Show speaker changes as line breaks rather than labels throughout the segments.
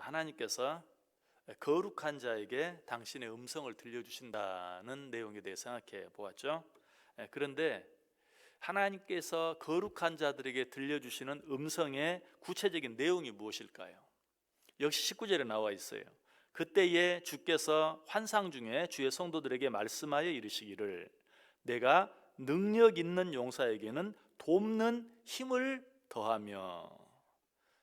하나님께서 거룩한 자에게 당신의 음성을 들려주신다는 내용에 대해 생각해 보았죠. 그런데 하나님께서 거룩한 자들에게 들려주시는 음성의 구체적인 내용이 무엇일까요? 역시 19절에 나와 있어요. 그때에 주께서 환상 중에 주의 성도들에게 말씀하여 이르시기를 내가 능력 있는 용사에게는 돕는 힘을 더하며.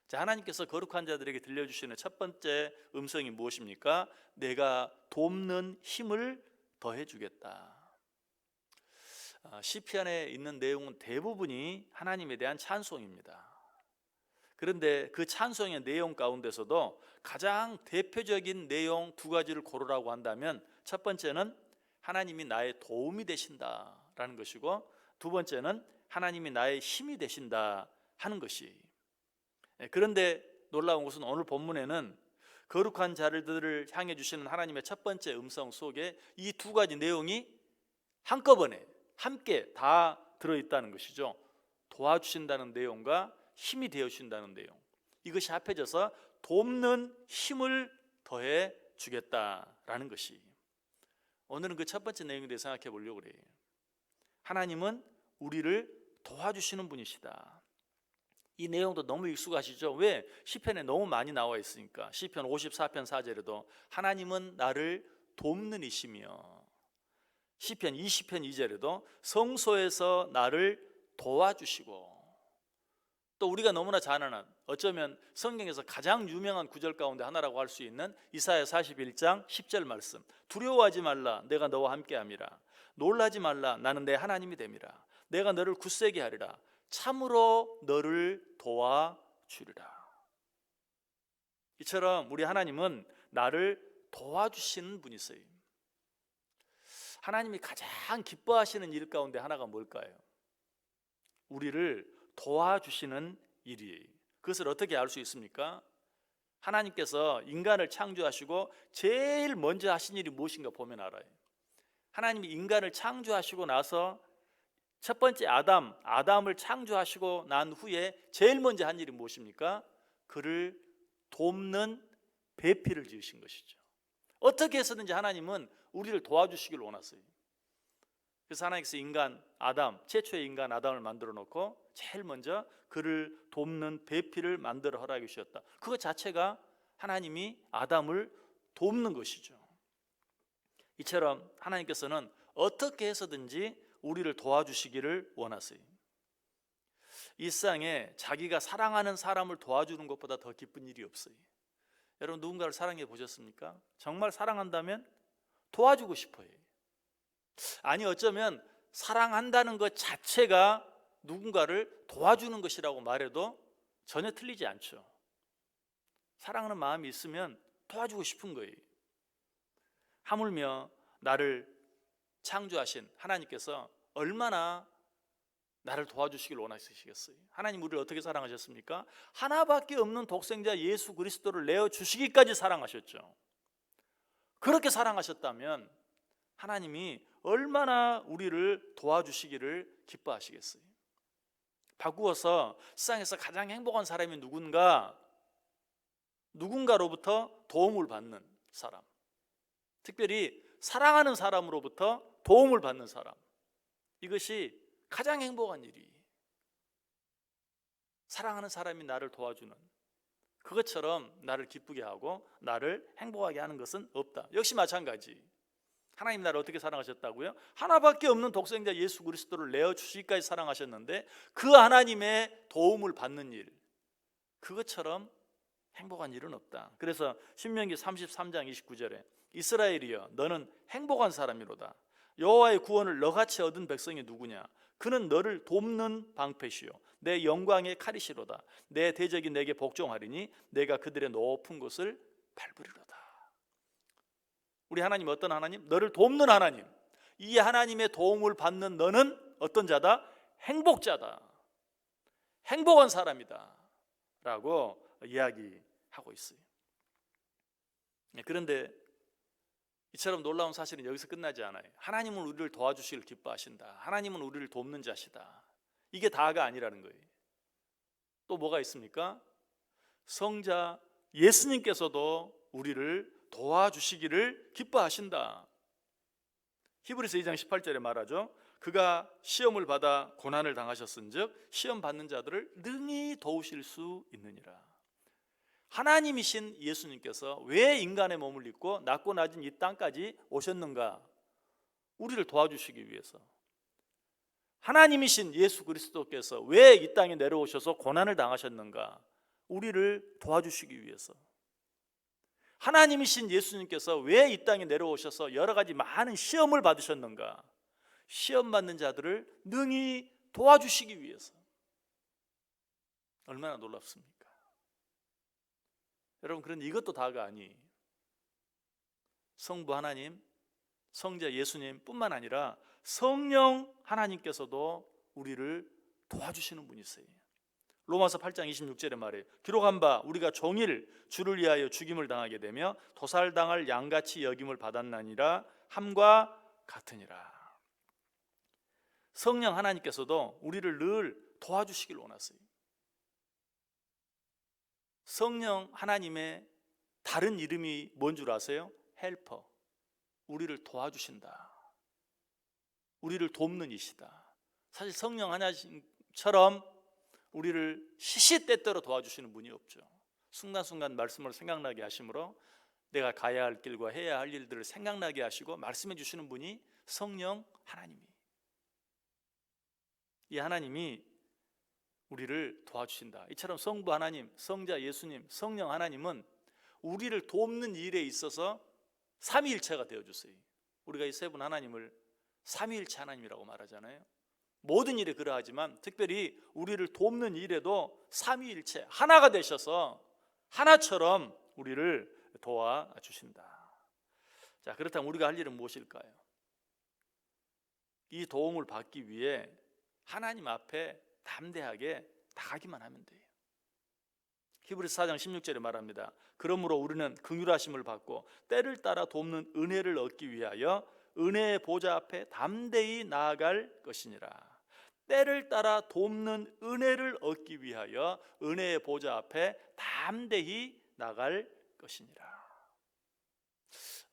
자, 하나님께서 거룩한 자들에게 들려주시는 첫 번째 음성이 무엇입니까? 내가 돕는 힘을 더해주겠다. 시편에 있는 내용은 대부분이 하나님에 대한 찬송입니다. 그런데 그 찬송의 내용 가운데서도 가장 대표적인 내용 두 가지를 고르라고 한다면 첫 번째는 하나님이 나의 도움이 되신다라는 것이고, 두 번째는 하나님이 나의 힘이 되신다 하는 것이. 그런데 놀라운 것은 오늘 본문에는 거룩한 자들을 향해 주시는 하나님의 첫 번째 음성 속에 이 두 가지 내용이 한꺼번에 함께 다 들어있다는 것이죠. 도와주신다는 내용과 힘이 되어주신다는 내용, 이것이 합해져서 돕는 힘을 더해 주겠다라는 것이. 오늘은 그 첫 번째 내용에 대해 생각해 보려고 그래요. 하나님은 우리를 도와주시는 분이시다. 이 내용도 너무 익숙하시죠? 왜? 시편에 너무 많이 나와 있으니까. 시편 54편 4절에도 하나님은 나를 돕는 이시며, 시편 20편 2절에도 성소에서 나를 도와주시고, 또 우리가 너무나 잘 아는, 어쩌면 성경에서 가장 유명한 구절 가운데 하나라고 할 수 있는 이사야 41장 10절 말씀. 두려워하지 말라, 내가 너와 함께함이라. 놀라지 말라, 나는 내 하나님이 됨이라. 내가 너를 굳세게 하리라. 참으로 너를 도와주리라. 이처럼 우리 하나님은 나를 도와주시는 분이세요. 하나님이 가장 기뻐하시는 일 가운데 하나가 뭘까요? 우리를 도와주시는 일이에요. 그것을 어떻게 알 수 있습니까? 하나님께서 인간을 창조하시고 제일 먼저 하신 일이 무엇인가 보면 알아요. 하나님이 인간을 창조하시고 나서 첫 번째 아담을 창조하시고 난 후에 제일 먼저 한 일이 무엇입니까? 그를 돕는 배필을 지으신 것이죠. 어떻게 해서든지 하나님은 우리를 도와주시길 원하세요. 그래서 하나님께서 최초의 인간 아담을 만들어 놓고 제일 먼저 그를 돕는 배필을 만들어 허락해 주셨다. 그것 자체가 하나님이 아담을 돕는 것이죠. 이처럼 하나님께서는 어떻게 해서든지 우리를 도와주시기를 원하세요. 이 세상에 자기가 사랑하는 사람을 도와주는 것보다 더 기쁜 일이 없어요. 여러분, 누군가를 사랑해 보셨습니까? 정말 사랑한다면 도와주고 싶어요. 아니, 어쩌면 사랑한다는 것 자체가 누군가를 도와주는 것이라고 말해도 전혀 틀리지 않죠. 사랑하는 마음이 있으면 도와주고 싶은 거예요. 하물며 나를 창조하신 하나님께서 얼마나 나를 도와주시길 원하시겠어요? 하나님 우리를 어떻게 사랑하셨습니까? 하나밖에 없는 독생자 예수 그리스도를 내어주시기까지 사랑하셨죠. 그렇게 사랑하셨다면 하나님이 얼마나 우리를 도와주시기를 기뻐하시겠어요? 바꾸어서 세상에서 가장 행복한 사람이 누군가로부터 도움을 받는 사람, 특별히 사랑하는 사람으로부터 도움을 받는 사람, 이것이 가장 행복한 일이. 사랑하는 사람이 나를 도와주는 그것처럼 나를 기쁘게 하고 나를 행복하게 하는 것은 없다. 역시 마찬가지. 하나님 나를 어떻게 사랑하셨다고요? 하나밖에 없는 독생자 예수 그리스도를 내어주시기까지 사랑하셨는데 그 하나님의 도움을 받는 일, 그것처럼 행복한 일은 없다. 그래서 신명기 33장 29절에 이스라엘이여 너는 행복한 사람이로다. 여호와의 구원을 너같이 얻은 백성이 누구냐? 그는 너를 돕는 방패시요 내 영광의 칼이시로다. 내 대적이 내게 복종하리니 내가 그들의 높은 곳을 밟으리로다. 우리 하나님 어떤 하나님? 너를 돕는 하나님. 이 하나님의 도움을 받는 너는 어떤 자다? 행복자다. 행복한 사람이다 라고 이야기하고 있어요. 그런데 이처럼 놀라운 사실은 여기서 끝나지 않아요. 하나님은 우리를 도와주시길 기뻐하신다. 하나님은 우리를 돕는 자시다. 이게 다가 아니라는 거예요. 또 뭐가 있습니까? 성자 예수님께서도 우리를 도와주시기를 기뻐하신다. 히브리서 2장 18절에 말하죠. 그가 시험을 받아 고난을 당하셨은즉 시험 받는 자들을 능히 도우실 수 있느니라. 하나님이신 예수님께서 왜 인간의 몸을 입고 낮고 낮은 이 땅까지 오셨는가? 우리를 도와주시기 위해서. 하나님이신 예수 그리스도께서 왜 이 땅에 내려오셔서 고난을 당하셨는가? 우리를 도와주시기 위해서. 하나님이신 예수님께서 왜 이 땅에 내려오셔서 여러 가지 많은 시험을 받으셨는가? 시험 받는 자들을 능히 도와주시기 위해서. 얼마나 놀랍습니까? 여러분, 그런데 이것도 다가 아니에요. 성부 하나님, 성자 예수님 뿐만 아니라 성령 하나님께서도 우리를 도와주시는 분이세요. 로마서 8장 26절에 말해요. 기록한 바 우리가 종일 주를 위하여 죽임을 당하게 되며 도살당할 양같이 여김을 받았나니라 함과 같으니라. 성령 하나님께서도 우리를 늘 도와주시길 원하세요. 성령 하나님의 다른 이름이 뭔 줄 아세요? 헬퍼. 우리를 도와주신다. 우리를 돕는 이시다. 사실 성령 하나님처럼 우리를 시시때때로 도와주시는 분이 없죠. 순간순간 말씀을 생각나게 하심으로 내가 가야 할 길과 해야 할 일들을 생각나게 하시고 말씀해 주시는 분이 성령 하나님이에요. 이 하나님이 우리를 도와주신다. 이처럼 성부 하나님, 성자 예수님, 성령 하나님은 우리를 돕는 일에 있어서 삼위일체가 되어주세요. 우리가 이 세 분 하나님을 삼위일체 하나님이라고 말하잖아요. 모든 일에 그러하지만 특별히 우리를 돕는 일에도 삼위일체 하나가 되셔서 하나처럼 우리를 도와주신다. 자, 그렇다면 우리가 할 일은 무엇일까요? 이 도움을 받기 위해 하나님 앞에 담대하게 나가기만 하면 돼요. 히브리서 4장 16절에 말합니다. 그러므로 우리는 긍휼하심을 받고 때를 따라 돕는 은혜를 얻기 위하여 은혜의 보좌 앞에 담대히 나아갈 것이니라. 때를 따라 돕는 은혜를 얻기 위하여 은혜의 보좌 앞에 담대히 나갈 것이니라.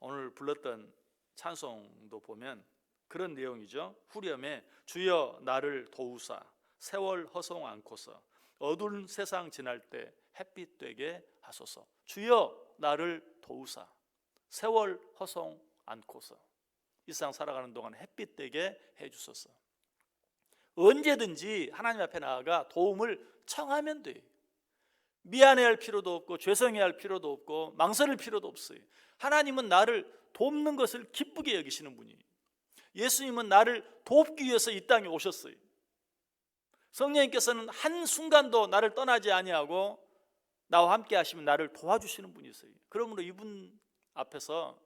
오늘 불렀던 찬송도 보면 그런 내용이죠. 후렴에 주여 나를 도우사 세월 허송 않고서 어두운 세상 지날 때 햇빛 되게 하소서. 주여 나를 도우사 세월 허송 않고서 이 세상 살아가는 동안 햇빛 되게 해주소서. 언제든지 하나님 앞에 나아가 도움을 청하면 돼요. 미안해할 필요도 없고 죄송해할 필요도 없고 망설일 필요도 없어요. 하나님은 나를 돕는 것을 기쁘게 여기시는 분이에요. 예수님은 나를 돕기 위해서 이 땅에 오셨어요. 성령님께서는 한순간도 나를 떠나지 아니하고 나와 함께 하시면 나를 도와주시는 분이세요. 그러므로 이분 앞에서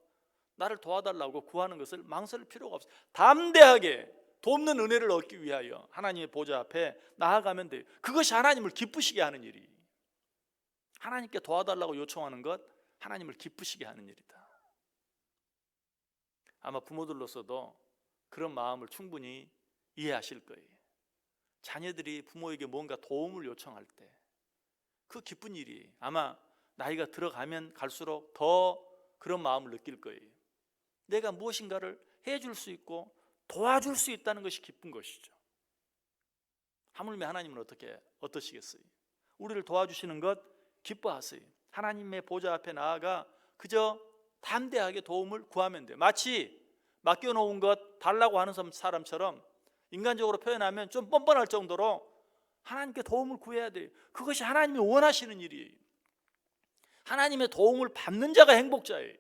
나를 도와달라고 구하는 것을 망설일 필요가 없어요. 담대하게 돕는 은혜를 얻기 위하여 하나님의 보좌 앞에 나아가면 돼요. 그것이 하나님을 기쁘시게 하는 일이에요. 하나님께 도와달라고 요청하는 것 하나님을 기쁘시게 하는 일이다. 아마 부모들로서도 그런 마음을 충분히 이해하실 거예요. 자녀들이 부모에게 뭔가 도움을 요청할 때 그 기쁜 일이 아마 나이가 들어가면 갈수록 더 그런 마음을 느낄 거예요. 내가 무엇인가를 해줄 수 있고 도와줄 수 있다는 것이 기쁜 것이죠. 하물며 하나님은 어떠시겠어요? 우리를 도와주시는 것 기뻐하세요. 하나님의 보좌 앞에 나아가 그저 담대하게 도움을 구하면 돼요. 마치 맡겨놓은 것 달라고 하는 사람처럼 인간적으로 표현하면 좀 뻔뻔할 정도로 하나님께 도움을 구해야 돼요. 그것이 하나님이 원하시는 일이에요. 하나님의 도움을 받는 자가 행복자예요.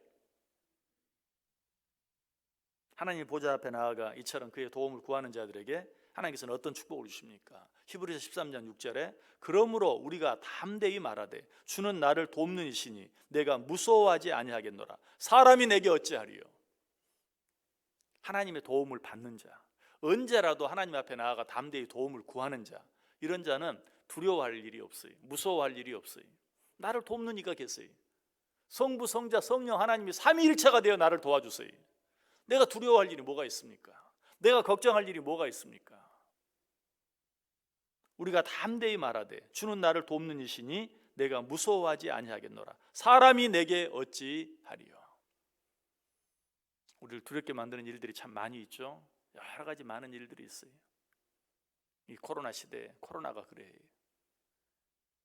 하나님의 보좌 앞에 나아가 이처럼 그의 도움을 구하는 자들에게 하나님께서는 어떤 축복을 주십니까? 히브리서 13장 6절에 그러므로 우리가 담대히 말하되 주는 나를 돕는 이시니 내가 무서워하지 아니하겠노라. 사람이 내게 어찌하리요? 하나님의 도움을 받는 자, 언제라도 하나님 앞에 나아가 담대히 도움을 구하는 자, 이런 자는 두려워할 일이 없어요. 무서워할 일이 없어요. 나를 돕는 이가 계세요. 성부, 성자, 성령 하나님이 삼위일체가 되어 나를 도와주세요. 내가 두려워할 일이 뭐가 있습니까? 내가 걱정할 일이 뭐가 있습니까? 우리가 담대히 말하되 주는 나를 돕는 이시니 내가 무서워하지 아니하겠노라. 사람이 내게 어찌 하리요. 우리를 두렵게 만드는 일들이 참 많이 있죠. 여러 가지 많은 일들이 있어요. 이 코로나 시대에 코로나가 그래요.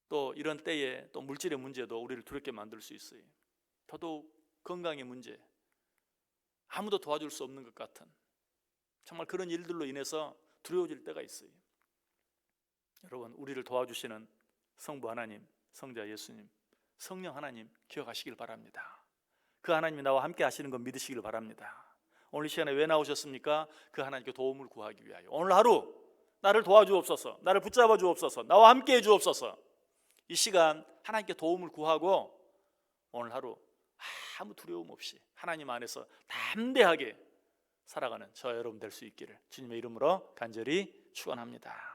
또 이런 때에 또 물질의 문제도 우리를 두렵게 만들 수 있어요. 더더욱 건강의 문제, 아무도 도와줄 수 없는 것 같은 정말 그런 일들로 인해서 두려워질 때가 있어요. 여러분, 우리를 도와주시는 성부 하나님, 성자 예수님, 성령 하나님 기억하시길 바랍니다. 그 하나님이 나와 함께 하시는 것 믿으시길 바랍니다. 오늘 이 시간에 왜 나오셨습니까? 그 하나님께 도움을 구하기 위하여. 오늘 하루 나를 도와주옵소서, 나를 붙잡아 주옵소서, 나와 함께 해 주옵소서. 이 시간 하나님께 도움을 구하고 오늘 하루 아무 두려움 없이 하나님 안에서 담대하게 살아가는 저 여러분 될 수 있기를 주님의 이름으로 간절히 축원합니다.